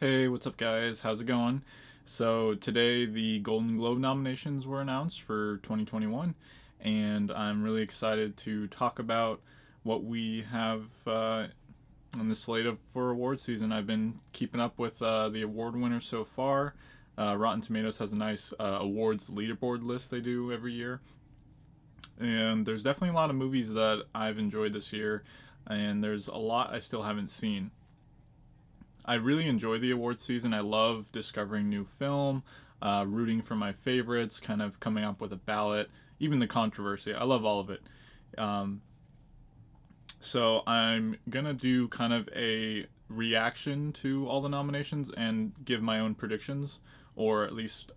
Hey, what's up, guys? How's it going? So, today the Golden Globe nominations were announced for 2021, and I'm really excited to talk about what we have on the slate for award season. I've been keeping up with the award winners so far. Rotten Tomatoes has a nice awards leaderboard list they do every year, and there's definitely a lot of movies that I've enjoyed this year, and there's a lot I still haven't seen. I really enjoy the awards season. I love discovering new film, rooting for my favorites, kind of coming up with a ballot, even the controversy. I love all of it. Um, so I'm gonna do kind of a reaction to all the nominations and give my own predictions, or at least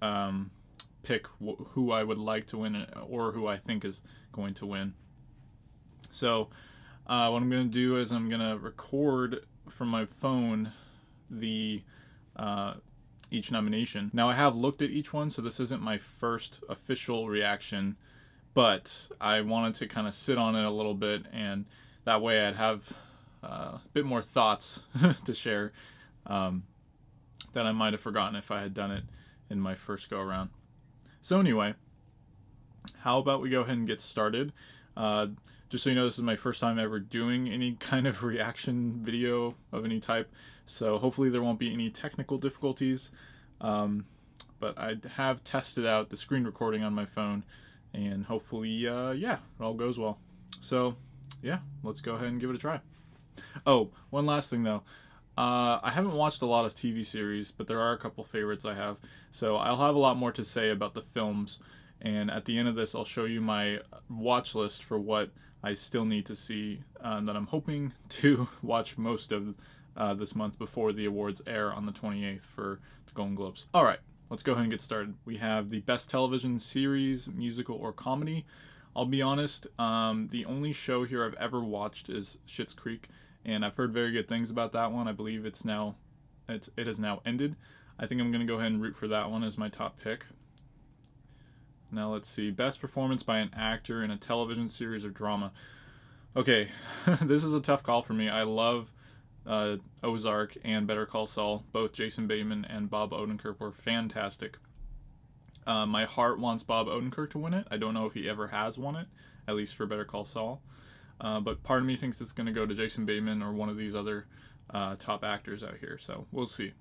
pick who I would like to win or who I think is going to win. So what I'm gonna do is I'm gonna record from my phone the uh, each nomination. Now I have looked at each one, so this isn't my first official reaction, but I wanted to kind of sit on it a little bit, and that way I'd have a bit more thoughts to share that I might have forgotten if I had done it in my first go around. So anyway, how about we go ahead and get started? Just so you know, this is my first time ever doing any kind of reaction video of any type, so hopefully there won't be any technical difficulties. But I have tested out the screen recording on my phone, and hopefully, yeah, it all goes well. So, yeah, let's go ahead and give it a try. Oh, one last thing though. I haven't watched a lot of TV series, but there are a couple favorites I have. So I'll have a lot more to say about the films, and at the end of this, I'll show you my watch list for what I still need to see that I'm hoping to watch most of this month before the awards air on the 28th for the Golden Globes. All right, let's go ahead and get started. We have the Best Television Series, Musical, or Comedy. I'll be honest, the only show here I've ever watched is Schitt's Creek, and I've heard very good things about that one. I believe it has now ended. I think I'm going to go ahead and root for that one as my top pick. Now let's see, best performance by an actor in a television series or drama. Okay, this is a tough call for me. I love Ozark and Better Call Saul. Both Jason Bateman and Bob Odenkirk were fantastic. My heart wants Bob Odenkirk to win it. I don't know if he ever has won it, at least for Better Call Saul. But part of me thinks it's going to go to Jason Bateman or one of these other top actors out here. So we'll see.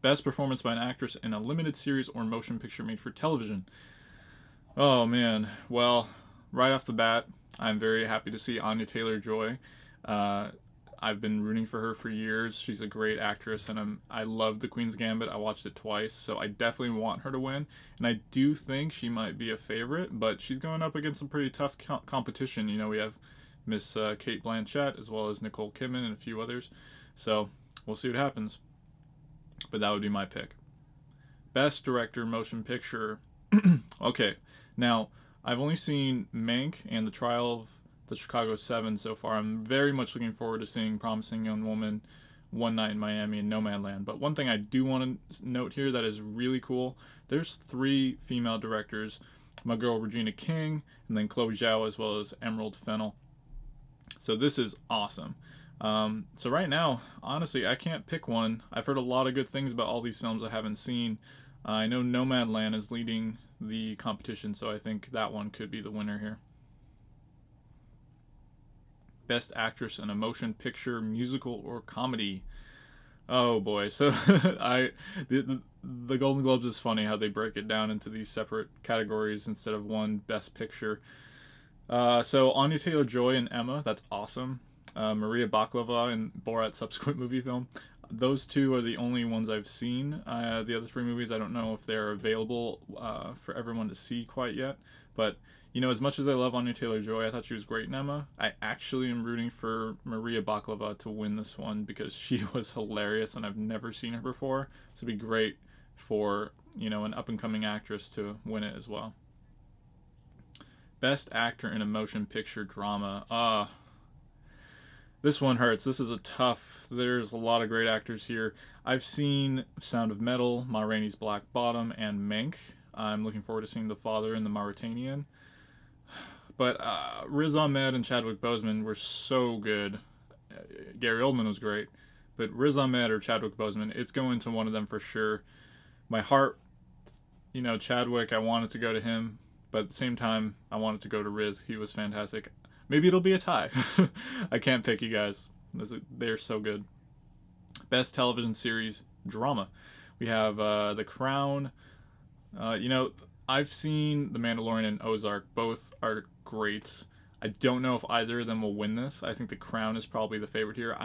Best performance by an actress in a limited series or motion picture made for television. Oh man, well, right off the bat, I'm very happy to see Anya Taylor-Joy. I've been rooting for her for years. She's a great actress, and I love The Queen's Gambit. I watched it twice, so I definitely want her to win. And I do think she might be a favorite, but she's going up against some pretty tough competition. You know, we have Miss Cate Blanchett as well as Nicole Kidman and a few others. So we'll see what happens. But that would be my pick. Best Director Motion Picture. Okay, now I've only seen Mank and The Trial of the Chicago 7 so far. I'm very much looking forward to seeing Promising Young Woman, One Night in Miami, and Nomadland. But one thing I do want to note here that is really cool, there's 3 female directors, my girl Regina King, and then Chloe Zhao, as well as Emerald Fennell. So this is awesome. So right now, honestly, I can't pick one. I've heard a lot of good things about all these films I haven't seen. I know Nomadland is leading the competition, so I think that one could be the winner here. Best Actress in a Motion Picture, Musical, or Comedy. Oh boy, so the Golden Globes is funny how they break it down into these separate categories instead of one Best Picture. So Anya Taylor-Joy and Emma, that's awesome. Maria Baklava in Borat's subsequent movie film. Those 2 are the only ones I've seen. The other 3 movies, I don't know if they're available for everyone to see quite yet. But, you know, as much as I love Anya Taylor-Joy, I thought she was great in Emma. I actually am rooting for Maria Baklava to win this one because she was hilarious and I've never seen her before. So it'd be great for, you know, an up-and-coming actress to win it as well. Best Actor in a Motion Picture Drama. This one hurts. This is a tough. There's a lot of great actors here. I've seen Sound of Metal, Ma Rainey's Black Bottom, and Mank. I'm looking forward to seeing The Father and The Mauritanian. But Riz Ahmed and Chadwick Boseman were so good. Gary Oldman was great. but Riz Ahmed or Chadwick Boseman, it's going to one of them for sure. My heart, Chadwick, I want it to go to him, but at the same time, I want it to go to Riz. He was fantastic. Maybe it'll be a tie. I can't pick, you guys. They're so good. Best television series drama. We have The Crown. I've seen The Mandalorian and Ozark. Both are great. I don't know if either of them will win this. I think The Crown is probably the favorite here.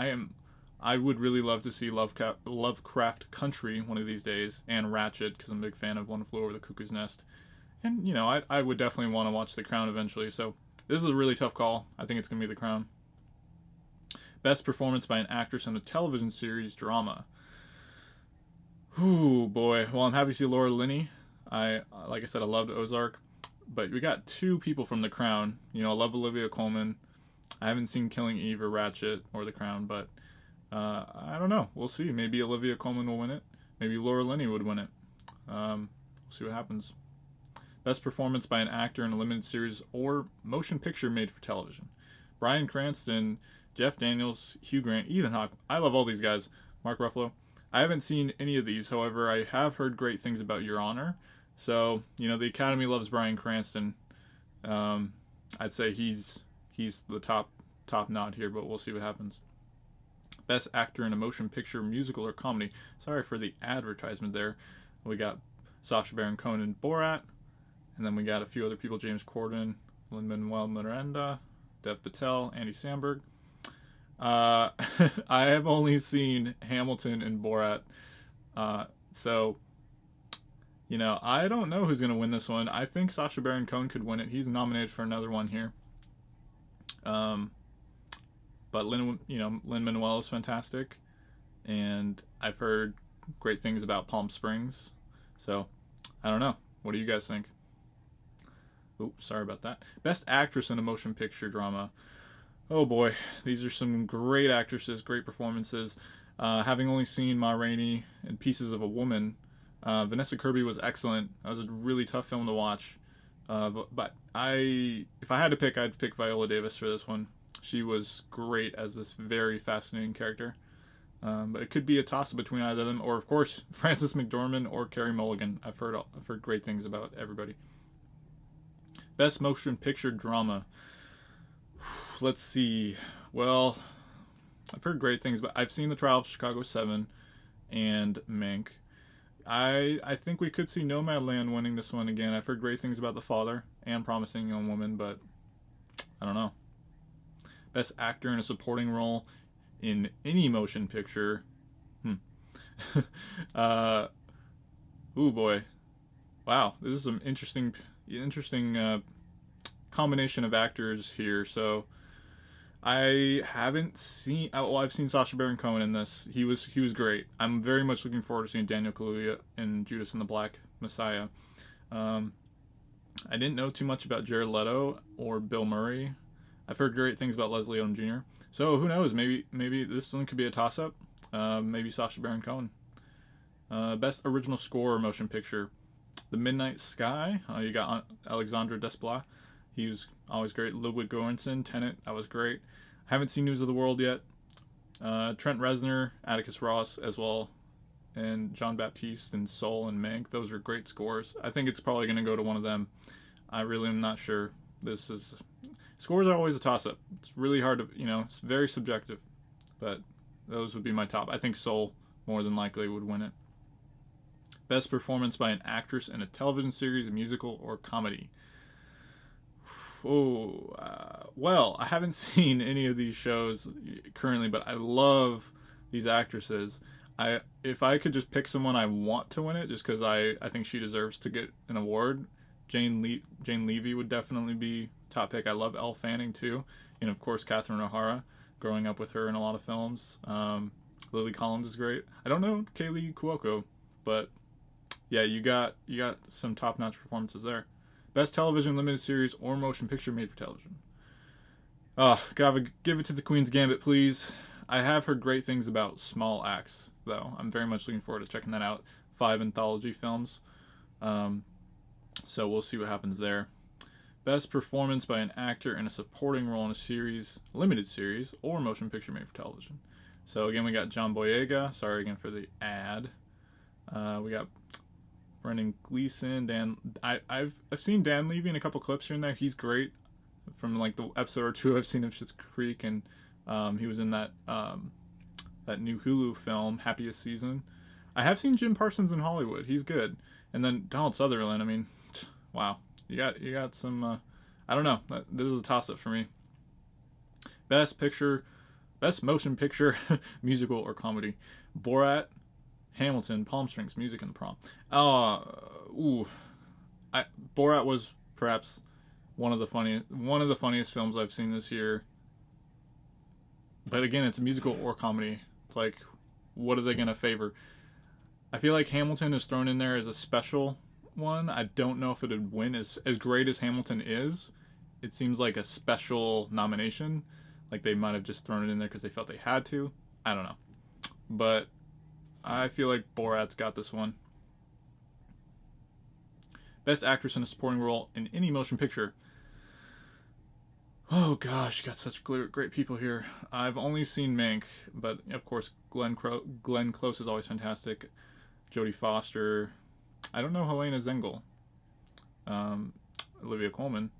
I would really love to see Lovecraft Country one of these days, and Ratched, because I'm a big fan of One Flew Over the Cuckoo's Nest. And, I would definitely want to watch The Crown eventually. So this is a really tough call. I think it's going to be The Crown. Best performance by an actress in a television series drama. Ooh, boy. Well, I'm happy to see Laura Linney. Like I said, I loved Ozark. But we got two people from The Crown. I love Olivia Colman. I haven't seen Killing Eve or Ratched or The Crown, but I don't know. We'll see. Maybe Olivia Colman will win it. Maybe Laura Linney would win it. We'll see what happens. Best performance by an actor in a limited series or motion picture made for television. Bryan Cranston, Jeff Daniels, Hugh Grant, Ethan Hawke. I love all these guys. Mark Ruffalo. I haven't seen any of these. However, I have heard great things about Your Honor. So, the Academy loves Bryan Cranston. I'd say he's the top notch here, but we'll see what happens. Best actor in a motion picture, musical, or comedy. Sorry for the advertisement there. We got Sacha Baron Cohen in Borat. And then we got a few other people, James Corden, Lin-Manuel Miranda, Dev Patel, Andy Samberg. I have only seen Hamilton and Borat. So, I don't know who's going to win this one. I think Sacha Baron Cohen could win it. He's nominated for another one here. But Lin-Manuel is fantastic. And I've heard great things about Palm Springs. So, I don't know. What do you guys think? Oops, sorry about that. Best actress in a motion picture drama. Oh boy, these are some great actresses, great performances. Having only seen Ma Rainey and Pieces of a Woman, Vanessa Kirby was excellent. That was a really tough film to watch. But if I had to pick, I'd pick Viola Davis for this one. She was great as this very fascinating character. But it could be a toss-up between either of them, or of course Frances McDormand or Carey Mulligan. I've heard great things about everybody. Best motion picture drama. Let's see. Well, I've heard great things, but I've seen The Trial of Chicago 7 and Mank. I think we could see Nomadland winning this one again. I've heard great things about The Father and Promising Young Woman, but I don't know. Best actor in a supporting role in any motion picture. Ooh boy. Wow, this is some interesting combination of actors here. So I haven't seen. Well, I've seen Sacha Baron Cohen in this. He was great. I'm very much looking forward to seeing Daniel Kaluuya in Judas and the Black Messiah. I didn't know too much about Jared Leto or Bill Murray. I've heard great things about Leslie Odom Jr. So who knows? Maybe this one could be a toss-up. Maybe Sacha Baron Cohen. Best original score or motion picture. The Midnight Sky. You got Alexandre Desplat. He was always great. Ludwig Göransson, Tenet. That was great. Haven't seen News of the World yet. Trent Reznor, Atticus Ross as well, and John Baptiste and Soul and Mank. Those are great scores. I think it's probably going to go to one of them. I really am not sure. Scores are always a toss-up. It's really hard to, it's very subjective. But those would be my top. I think Soul more than likely would win it. Best performance by an actress in a television series, a musical, or comedy. Well, I haven't seen any of these shows currently, but I love these actresses. If I could just pick someone I want to win it, just because I think she deserves to get an award, Jane Levy would definitely be top pick. I love Elle Fanning too, and of course Catherine O'Hara. Growing up with her in a lot of films. Lily Collins is great. I don't know Kaylee Cuoco, but yeah, you got some top-notch performances there. Best television limited series or motion picture made for television. Gotta give it to The Queen's Gambit, please. I have heard great things about Small Axe, though. I'm very much looking forward to checking that out. 5 anthology films. So we'll see what happens there. Best performance by an actor in a supporting role in a series, limited series, or motion picture made for television. So again, we got John Boyega. Sorry again for the ad. We got Brendan Gleeson. I've seen Dan Levy in a couple clips here and there. He's great. From like the episode or two I've seen of Schitt's Creek, and he was in that that new Hulu film Happiest Season. I have seen Jim Parsons in Hollywood. He's good. And then Donald Sutherland. I mean, wow, you got some. I don't know. This is a toss up for me. Best motion picture, musical or comedy. Borat, Hamilton, Palm Springs, Music in the Prom. Borat was perhaps one of the funniest films I've seen this year. But again, it's a musical or comedy. It's like, what are they gonna favor? I feel like Hamilton is thrown in there as a special one. I don't know if it would win. As great as Hamilton is, it seems like a special nomination. Like they might have just thrown it in there because they felt they had to. I don't know. But I feel like Borat's got this one. Best actress in a supporting role in any motion picture. Oh gosh, you got such great people here. I've only seen Mank, but of course Glenn Close is always fantastic. Jodie Foster. I don't know Helena Zengel. Olivia Colman.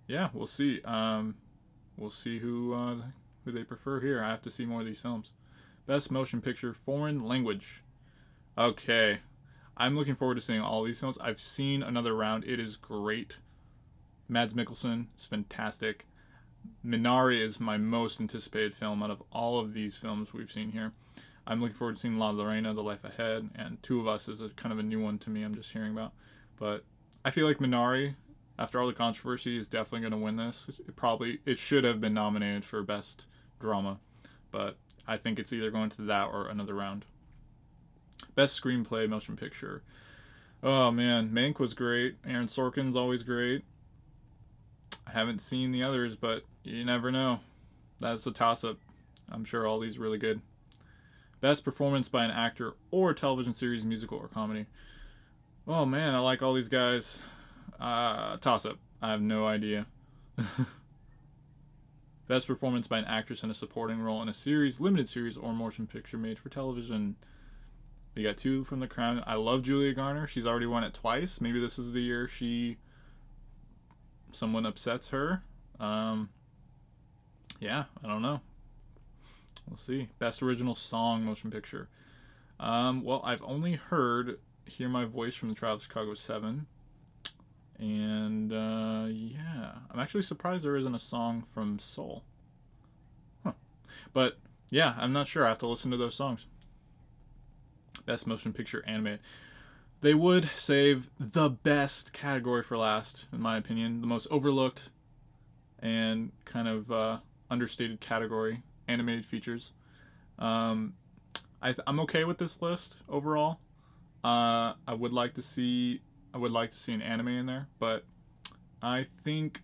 Yeah, we'll see. We'll see who they prefer here. I have to see more of these films. Best motion picture, foreign language. Okay, I'm looking forward to seeing all these films. I've seen Another Round. It is great. Mads Mikkelsen is fantastic. Minari is my most anticipated film out of all of these films we've seen here. I'm looking forward to seeing La Lorena, The Life Ahead, and Two of Us is a kind of a new one to me I'm just hearing about. But I feel like Minari, after all the controversy, is definitely going to win this. It should have been nominated for Best Drama, but I think it's either going to that or Another Round. Best Screenplay, Motion Picture. Oh man, Mank was great. Aaron Sorkin's always great. I haven't seen the others, but you never know. That's a toss-up. I'm sure all these are really good. Best performance by an actor or television series, musical or comedy. Oh man, I like all these guys. Toss-up. I have no idea. Best performance by an actress in a supporting role in a series, limited series, or motion picture made for television. We got two from The Crown. I love Julia Garner. She's already won it twice. Maybe this is the year someone upsets her. Yeah, I don't know. We'll see. Best original song, motion picture. Well, I've only heard Hear My Voice from the Trial of Chicago 7. And, yeah. I'm actually surprised there isn't a song from Soul. Huh. But, yeah, I'm not sure. I have to listen to those songs. Best motion picture animated. They would save the best category for last, in my opinion. The most overlooked and kind of understated category, animated features. I'm okay with this list overall. I would like to see an anime in there, but I think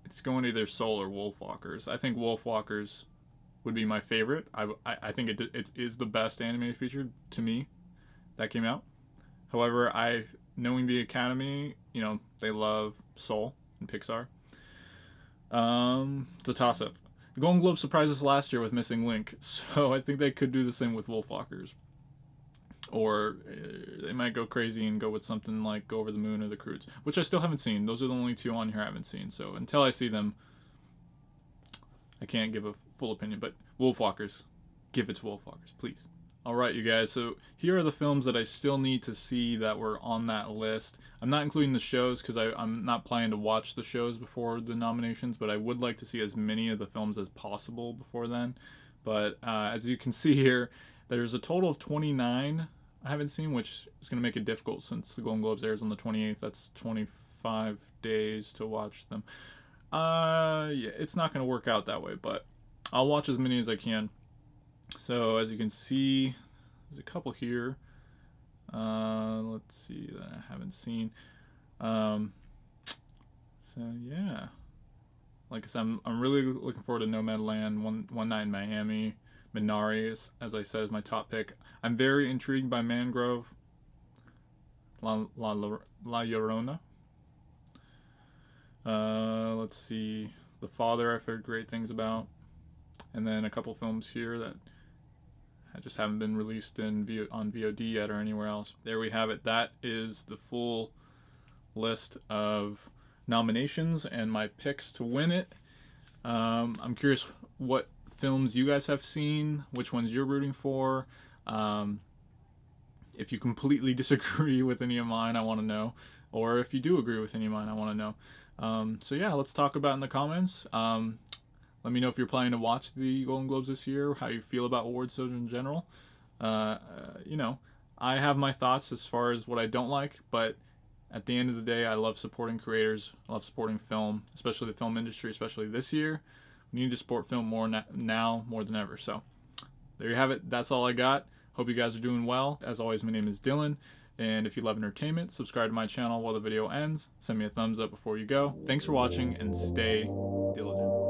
it's going to either Soul or Wolfwalkers. I think Wolfwalkers would be my favorite. I think it is the best animated feature to me that came out. However, knowing the Academy, they love Soul and Pixar. It's a toss-up. The Golden Globe surprised us last year with Missing Link, so I think they could do the same with Wolfwalkers. Or they might go crazy and go with something like Go Over the Moon or The Croods, which I still haven't seen. Those are the only two on here I haven't seen. So until I see them, I can't give a full opinion. But Wolfwalkers, give it to Wolfwalkers, please. Alright, you guys, so here are the films that I still need to see that were on that list. I'm not including the shows because I'm not planning to watch the shows before the nominations, but I would like to see as many of the films as possible before then. But as you can see here, there's a total of 29 I haven't seen, which is going to make it difficult since the Golden Globes airs on the 28th. That's 25 days to watch them. Yeah, it's not going to work out that way, but I'll watch as many as I can. So as you can see, there's a couple here. Let's see that I haven't seen. So yeah, like I said, I'm really looking forward to Nomadland, One Night in Miami, Minari, as I said, is my top pick. I'm very intrigued by Mangrove, La Llorona. Let's see, The Father I've heard great things about. And then a couple films here that I just haven't been released on VOD yet or anywhere else. There we have it. That is the full list of nominations and my picks to win it. I'm curious what films you guys have seen, which ones you're rooting for. If you completely disagree with any of mine, I want to know. Or if you do agree with any of mine, I want to know. So yeah, let's talk about it in the comments. Let me know if you're planning to watch the Golden Globes this year, how you feel about award shows in general. You know, I have my thoughts as far as what I don't like, but at the end of the day, I love supporting creators. I love supporting film, especially the film industry, especially this year. We need to support film more now more than ever. So there you have it. That's all I got. Hope you guys are doing well. As always, my name is Dylan. And if you love entertainment, subscribe to my channel while the video ends. Send me a thumbs up before you go. Thanks for watching and stay diligent.